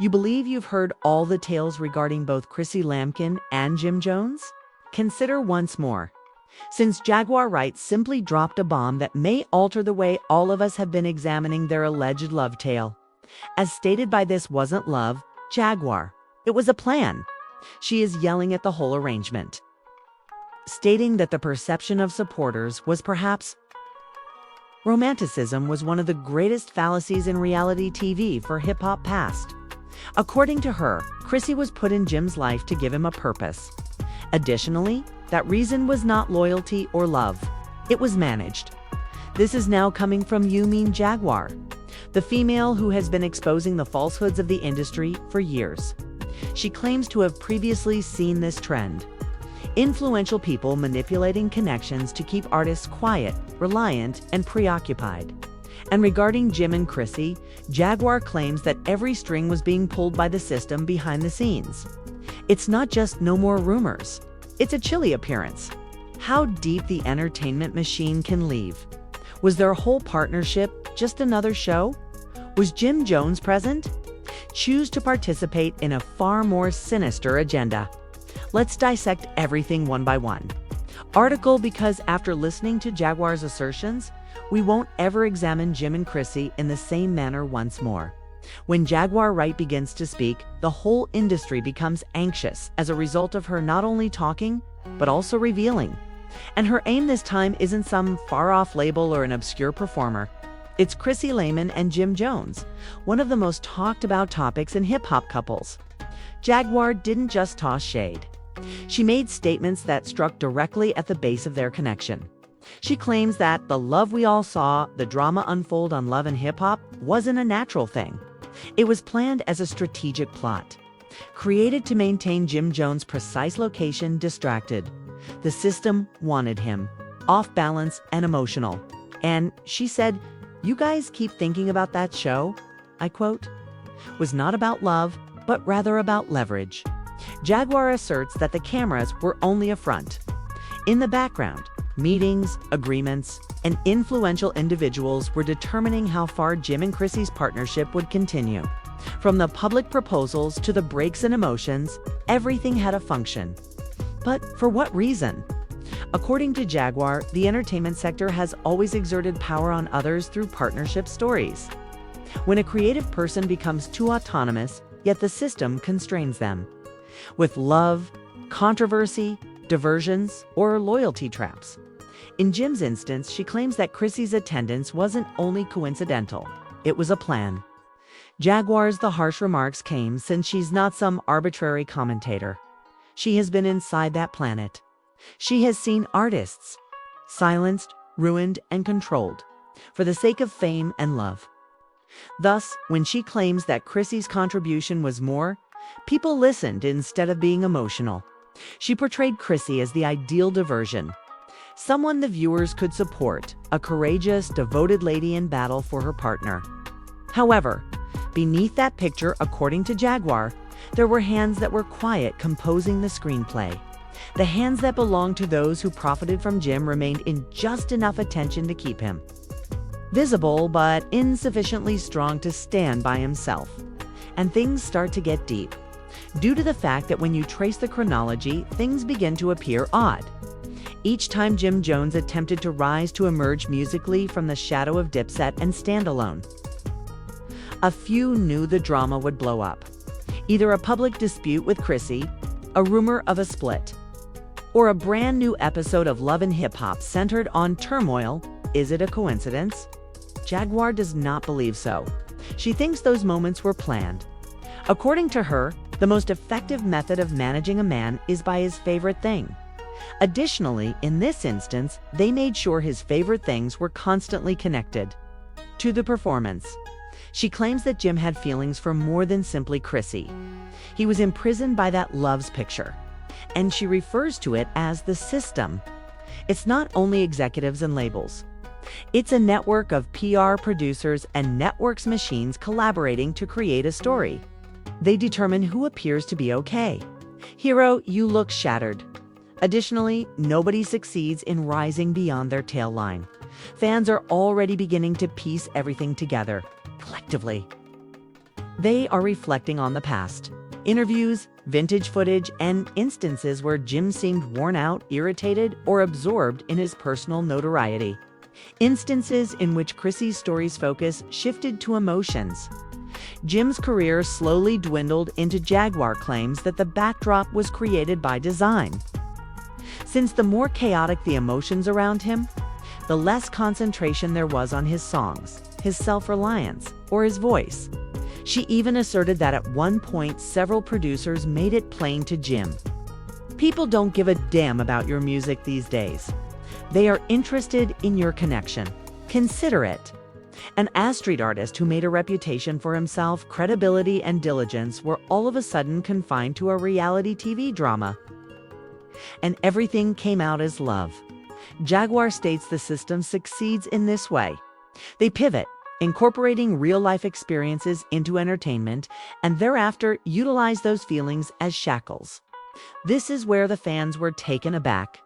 You believe you've heard all the tales regarding both Chrissy Lampkin and Jim Jones? Consider once more. Since Jaguar Wright simply dropped a bomb that may alter the way all of us have been examining their alleged love tale. As stated by This Wasn't Love, Jaguar, it was a plan. She is yelling at the whole arrangement, stating that the perception of supporters was perhaps romanticism was one of the greatest fallacies in reality TV for hip-hop past. According to her, Chrissy was put in Jim's life to give him a purpose. Additionally, that reason was not loyalty or love. It was managed. This is now coming from You Mean Jaguar, the female who has been exposing the falsehoods of the industry for years. She claims to have previously seen this trend. Influential people manipulating connections to keep artists quiet, reliant, and preoccupied. And regarding Jim and Chrissy, Jaguar claims that every string was being pulled by the system behind the scenes. It's not just no more rumors. It's a chilly appearance. How deep the entertainment machine can leave. Was their whole partnership just another show? Was Jim Jones present? Choose to participate in a far more sinister agenda. Let's dissect everything one by one. Article because after listening to Jaguar's assertions, we won't ever examine Jim and Chrissy in the same manner once more. When Jaguar Wright begins to speak, the whole industry becomes anxious as a result of her not only talking, but also revealing. And her aim this time isn't some far-off label or an obscure performer. It's Chrissy Layman and Jim Jones, one of the most talked about topics in hip-hop couples. Jaguar didn't just toss shade. She made statements that struck directly at the base of their connection. She claims that the love we all saw, the drama unfold on Love and Hip Hop, wasn't a natural thing. It was planned as a strategic plot, created to maintain Jim Jones' precise location distracted. The system wanted him, off balance and emotional. And she said, "You guys keep thinking about that show," I quote, "was not about love, but rather about leverage." Jaguar asserts that the cameras were only a front. In the background, meetings, agreements, and influential individuals were determining how far Jim and Chrissy's partnership would continue. From the public proposals to the breaks in emotions, everything had a function. But for what reason? According to Jaguar, the entertainment sector has always exerted power on others through partnership stories. When a creative person becomes too autonomous, yet the system constrains them. With love, controversy, diversions, or loyalty traps. In Jim's instance, she claims that Chrissy's attendance wasn't only coincidental, it was a plan. Jaguar's the harsh remarks came since she's not some arbitrary commentator. She has been inside that planet. She has seen artists silenced, ruined, and controlled for the sake of fame and love. Thus, when she claims that Chrissy's contribution was more, people listened instead of being emotional. She portrayed Chrissy as the ideal diversion, someone the viewers could support, a courageous, devoted lady in battle for her partner. However, beneath that picture, according to Jaguar, there were hands that were quiet composing the screenplay. The hands that belonged to those who profited from Jim remained in just enough attention to keep him visible, but insufficiently strong to stand by himself. And things start to get deep. Due to the fact that when you trace the chronology, things begin to appear odd. Each time Jim Jones attempted to rise to emerge musically from the shadow of Dipset and stand alone, a few knew the drama would blow up. Either a public dispute with Chrissy, a rumor of a split, or a brand new episode of Love and Hip Hop centered on turmoil. Is it a coincidence? Jaguar does not believe so. She thinks those moments were planned. According to her, the most effective method of managing a man is by his favorite thing. Additionally, in this instance, they made sure his favorite things were constantly connected to the performance. She claims that Jim had feelings for more than simply Chrissy. He was imprisoned by that love's picture, and she refers to it as the system. It's not only executives and labels. It's a network of PR producers and networks machines collaborating to create a story. They determine who appears to be okay. Hero, you look shattered. Additionally, nobody succeeds in rising beyond their tail line. Fans are already beginning to piece everything together, collectively. They are reflecting on the past. Interviews, vintage footage, and instances where Jim seemed worn out, irritated, or absorbed in his personal notoriety. Instances in which Chrissy's story's focus shifted to emotions. Jim's career slowly dwindled into Jaguar claims that the backdrop was created by design. Since the more chaotic the emotions around him, the less concentration there was on his songs, his self-reliance, or his voice. She even asserted that at one point several producers made it plain to Jim, "People don't give a damn about your music these days. They are interested in your connection. Consider it." An as-street artist who made a reputation for himself, credibility, and diligence were all of a sudden confined to a reality TV drama. And everything came out as love. Jaguar states the system succeeds in this way. They pivot, incorporating real-life experiences into entertainment, and thereafter utilize those feelings as shackles. This is where the fans were taken aback.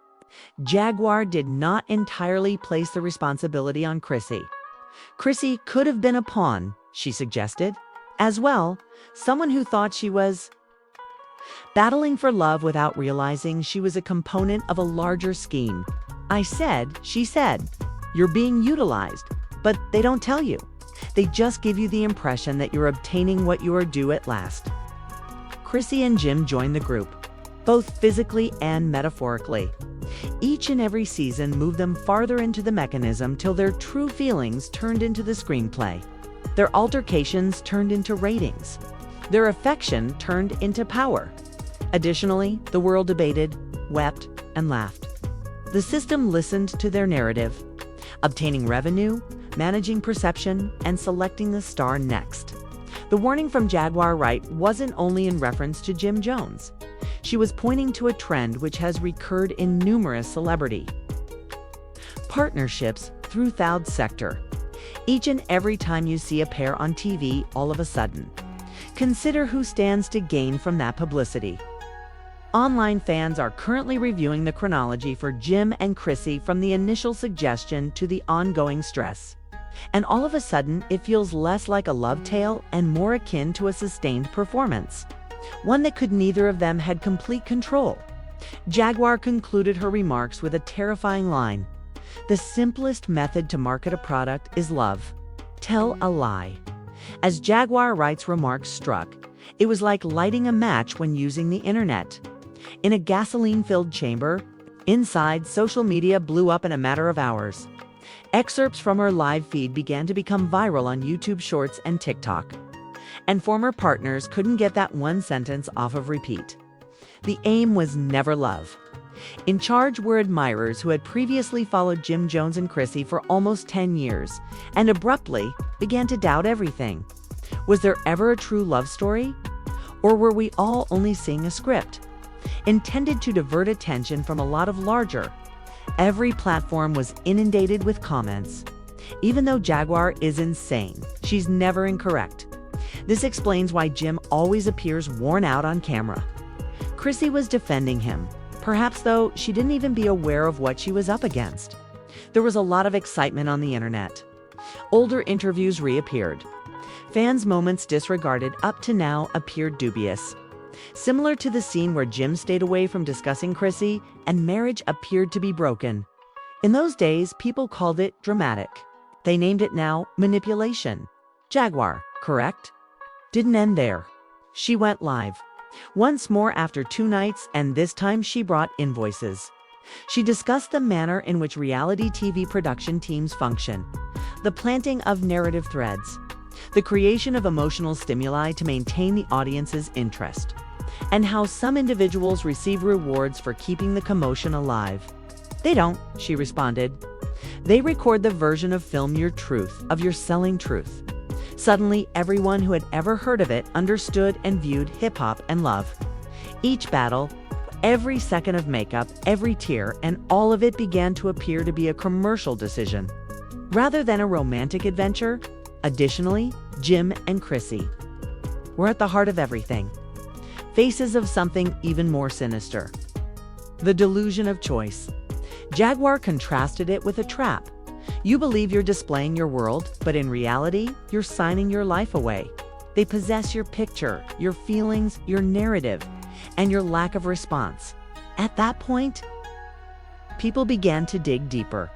Jaguar did not entirely place the responsibility on Chrissy. Chrissy could have been a pawn, she suggested. As well, someone who thought she was battling for love without realizing she was a component of a larger scheme. She said, "You're being utilized, but they don't tell you. They just give you the impression that you're obtaining what you are due at last." Chrissy and Jim joined the group, both physically and metaphorically. Each and every season moved them farther into the mechanism till their true feelings turned into the screenplay. Their altercations turned into ratings. Their affection turned into power. Additionally, the world debated, wept, and laughed. The system listened to their narrative, obtaining revenue, managing perception, and selecting the star next. The warning from Jaguar Wright wasn't only in reference to Jim Jones. She was pointing to a trend which has recurred in numerous celebrity partnerships through third sector. Each and every time you see a pair on TV, all of a sudden, consider who stands to gain from that publicity. Online fans are currently reviewing the chronology for Jim and Chrissy from the initial suggestion to the ongoing stress. And all of a sudden, it feels less like a love tale and more akin to a sustained performance. One that could neither of them had complete control. Jaguar concluded her remarks with a terrifying line. "The simplest method to market a product is love. Tell a lie." As Jaguar Wright's remarks struck, it was like lighting a match when using the internet. In a gasoline-filled chamber, inside, social media blew up in a matter of hours. Excerpts from her live feed began to become viral on YouTube Shorts and TikTok. And former partners couldn't get that one sentence off of repeat. The aim was never love. In charge were admirers who had previously followed Jim Jones and Chrissy for almost 10 years and abruptly began to doubt everything. Was there ever a true love story? Or were we all only seeing a script intended to divert attention from a lot of larger? Every platform was inundated with comments. Even though Jaguar is insane, she's never incorrect. This explains why Jim always appears worn out on camera. Chrissy was defending him. Perhaps, though, she didn't even be aware of what she was up against. There was a lot of excitement on the internet. Older interviews reappeared. Fans' moments disregarded up to now appeared dubious. Similar to the scene where Jim stayed away from discussing Chrissy and marriage appeared to be broken. In those days, people called it dramatic. They named it now manipulation. Jaguar, correct? Didn't end there. She went live. Once more after 2 nights, and this time she brought invoices. She discussed the manner in which reality TV production teams function, the planting of narrative threads, the creation of emotional stimuli to maintain the audience's interest, and how some individuals receive rewards for keeping the commotion alive. "They don't," she responded. "They record the version of film your truth, of your selling truth." Suddenly, everyone who had ever heard of it understood and viewed hip-hop and love. Each battle, every second of makeup, every tear, and all of it began to appear to be a commercial decision, rather than a romantic adventure. Additionally, Jim and Chrissy were at the heart of everything, faces of something even more sinister. The delusion of choice. Jaguar contrasted it with a trap. You believe you're displaying your world, but in reality, you're signing your life away. They possess your picture, your feelings, your narrative, and your lack of response. At that point, people began to dig deeper.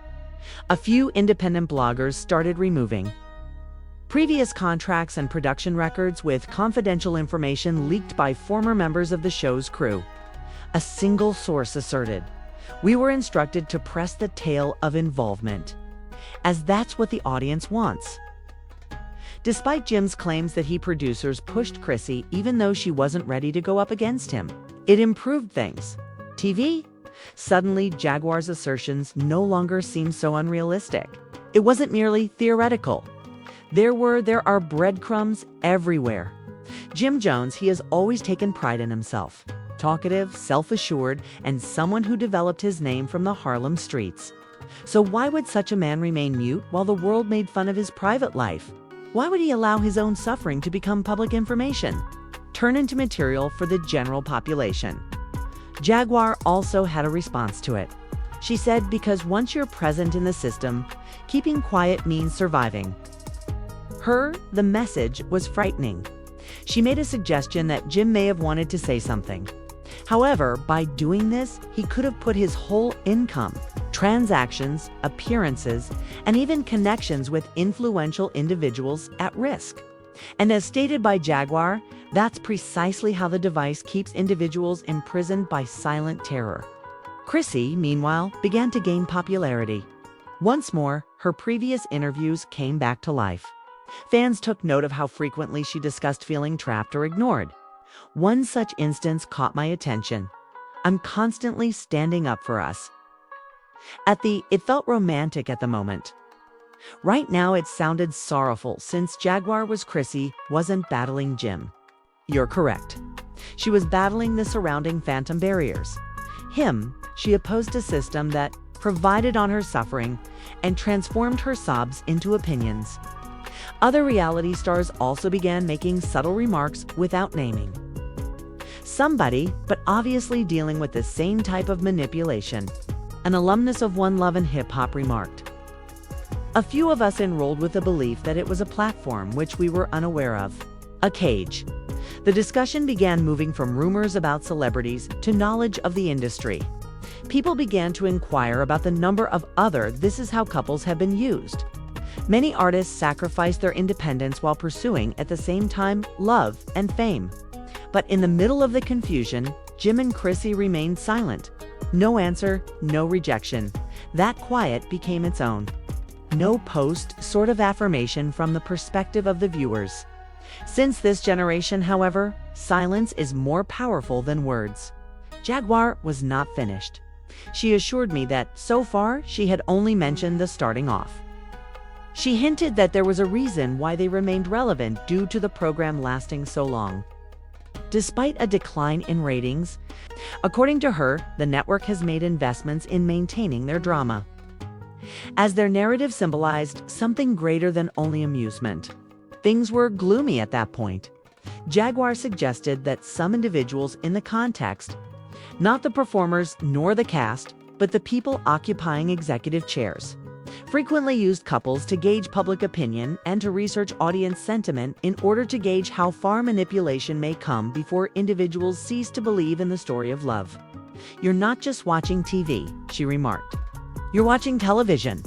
A few independent bloggers started removing previous contracts and production records with confidential information leaked by former members of the show's crew. A single source asserted, "We were instructed to press the tail of involvement," as that's what the audience wants. Despite Jim's claims that he producers pushed Chrissy even though she wasn't ready to go up against him, it improved things. TV? Suddenly, Jaguar's assertions no longer seemed so unrealistic. It wasn't merely theoretical. There are breadcrumbs everywhere. Jim Jones, he has always taken pride in himself. Talkative, self-assured, and someone who developed his name from the Harlem streets. So why would such a man remain mute while the world made fun of his private life? Why would he allow his own suffering to become public information, turn into material for the general population? Jaguar also had a response to it. She said, because once you're present in the system, keeping quiet means surviving. The message was frightening. She made a suggestion that Jim may have wanted to say something. However, by doing this, he could have put his whole income, transactions, appearances, and even connections with influential individuals at risk. And as stated by Jaguar, that's precisely how the device keeps individuals imprisoned by silent terror. Chrissy, meanwhile, began to gain popularity. Once more, her previous interviews came back to life. Fans took note of how frequently she discussed feeling trapped or ignored. One such instance caught my attention. "I'm constantly standing up for us." It felt romantic at the moment. Right now it sounded sorrowful since Jaguar Chrissy wasn't battling Jim. You're correct. She was battling the surrounding phantom barriers. She opposed a system that provided on her suffering and transformed her sobs into opinions. Other reality stars also began making subtle remarks without naming somebody, but obviously dealing with the same type of manipulation. An alumnus of One Love and Hip Hop remarked, "A few of us enrolled with the belief that it was a platform which we were unaware of, a cage." The discussion began moving from rumors about celebrities to knowledge of the industry. People began to inquire about the number of other "this is how couples have been used." Many artists sacrificed their independence while pursuing, at the same time, love and fame. But in the middle of the confusion, Jim and Chrissy remained silent. No answer, no rejection. That quiet became its own. No post, sort of affirmation from the perspective of the viewers. Since this generation, however, silence is more powerful than words. Jaguar was not finished. She assured me that, so far, she had only mentioned the starting off. She hinted that there was a reason why they remained relevant due to the program lasting so long. Despite a decline in ratings, according to her, the network has made investments in maintaining their drama, as their narrative symbolized something greater than only amusement. Things were gloomy at that point. Jaguar suggested that some individuals in the context, not the performers nor the cast, but the people occupying executive chairs, frequently used couples to gauge public opinion and to research audience sentiment in order to gauge how far manipulation may come before individuals cease to believe in the story of love. "You're not just watching TV," she remarked. "You're watching television.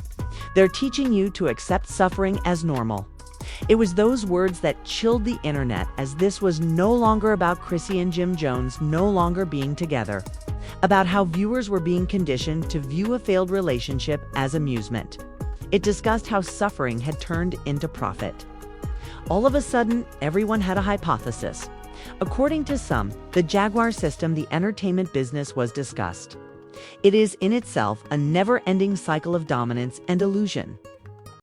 They're teaching you to accept suffering as normal." It was those words that chilled the internet, as this was no longer about Chrissy and Jim Jones no longer being together, about how viewers were being conditioned to view a failed relationship as amusement. It discussed how suffering had turned into profit. All of a sudden, everyone had a hypothesis. According to some, the Jaguar system, the entertainment business, was discussed. It is in itself a never-ending cycle of dominance and illusion.